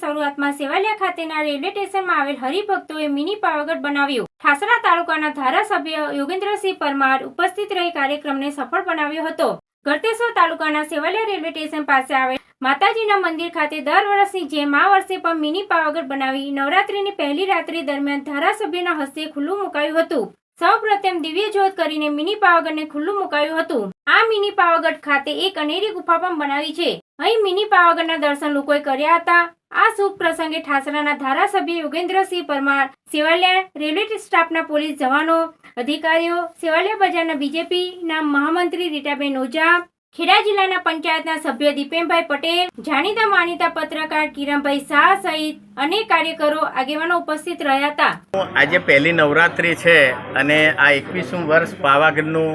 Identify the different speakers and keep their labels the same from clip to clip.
Speaker 1: શરૂઆતમાં સેવાલિયા ખાતેના રેલવે સ્ટેશનમાં આવેલ હરિભક્તોએ મિની પાવાગઢ બનાવ્યું। ઠાસરા તાલુકાના ધારાસભ્ય યોગેન્દ્રસિંહ પરમાર ઉપસ્થિત રહી કાર્યક્રમને સફળ બનાવ્યો હતો। ગળતેશ્વર તાલુકાના સેવાલિયા રેલવે સ્ટેશન પાસે આવેલ માતાજીના મંદિર ખાતે દર વર્ષની જેમ આ વર્ષે પણ મિની પાવાગઢ બનાવી નવરાત્રીની પહેલી રાત્રિ દરમિયાન ધારાસભ્યના હસ્તે ખુલ્લું મુકાયું હતું। સૌપ્રથમ દિવ્ય જ્યોત કરીને મિની પાવાગઢને ખુલ્લું મુકાયું હતું। આ મિની પાવાગઢ ખાતે એક અનેરી ગુફા પણ બનાવી છે। અહીં મિની પાવાગઢના દર્શન લોકોએ કર્યા હતા। આ શુભ પ્રસંગે ઠાસરાના ધારાસભ્ય યોગેન્દ્રસિંહ પરમાર, સેવાલિયા રેલવે સ્ટાફના પોલીસ જવાનો, અધિકારીઓ, સેવાલિયા બજારના બીજેપીના મહામંત્રી રીટાબેન ઓઝા, ખેડા જિલ્લાના પંચાયતના સભ્ય દીપેનભાઈ પટેલ, જાણીતા માનીતા પત્રકાર કિરણભાઈ શાહ સહિત અનેક કાર્યકરો આગેવાનો ઉપસ્થિત રહ્યા હતા।
Speaker 2: આજે પહેલી નવરાત્રિ છે અને આ 21મું વર્ષ પાવાગઢનું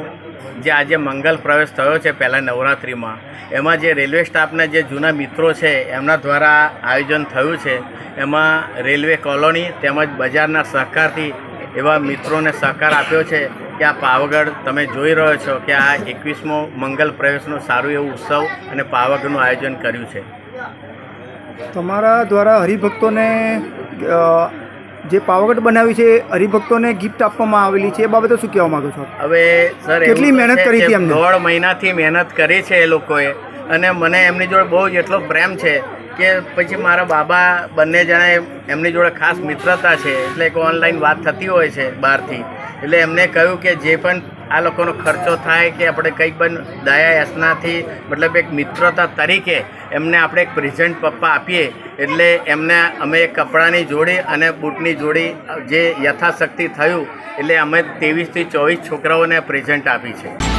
Speaker 2: જે આજે મંગલ પ્રવેશ થયો છે પહેલા નવરાત્રિમાં, એમાં જે રેલવે સ્ટાફના જે જૂના મિત્રો છે એમના દ્વારા આયોજન થયું છે। એમાં રેલવે કોલોની તેમજ બજારના સહકારથી એવા મિત્રોને સહકાર આપ્યો છે કે આ પાવાગઢ તમે જોઈ રહ્યો છો કે આ 21મો મંગલ પ્રવેશનું સારું એવું ઉત્સવ અને પાવાગઢનું આયોજન કર્યું છે।
Speaker 3: તમારા દ્વારા હરિભક્તોને જે પાવાગઢ બનાવી છે હરિભક્તોને ગિફ્ટ આપવામાં આવેલી છે, એ બાબતે શું કહેવા માંગો છો?
Speaker 2: હવે સર
Speaker 3: કેટલી મહેનત કરી હતી એમને?
Speaker 2: 1.5 મહિનાથી મહેનત કરી છે એ લોકોએ અને મને એમની જોડે બહુ જ એટલો પ્રેમ છે કે પછી મારા બાબા બંને જણા એમની જોડે ખાસ મિત્રતા છે, એટલે એક ઓનલાઈન વાત થતી હોય છે બહારથી, એટલે એમને કહ્યું કે જે પણ આ લોકોનો ખર્ચો થાય કે આપણે કંઈક પણ દયા યાચનાથી મતલબ એક મિત્રતા તરીકે એમને આપણે એક પ્રેઝન્ટ પપ્પા આપીએ, એટલે એમને અમે કપડાની જોડી અને બૂટની જોડી જે યથાશક્તિ થયું એટલે અમે 23 થી 24 છોકરાઓને પ્રેઝન્ટ આપી છે।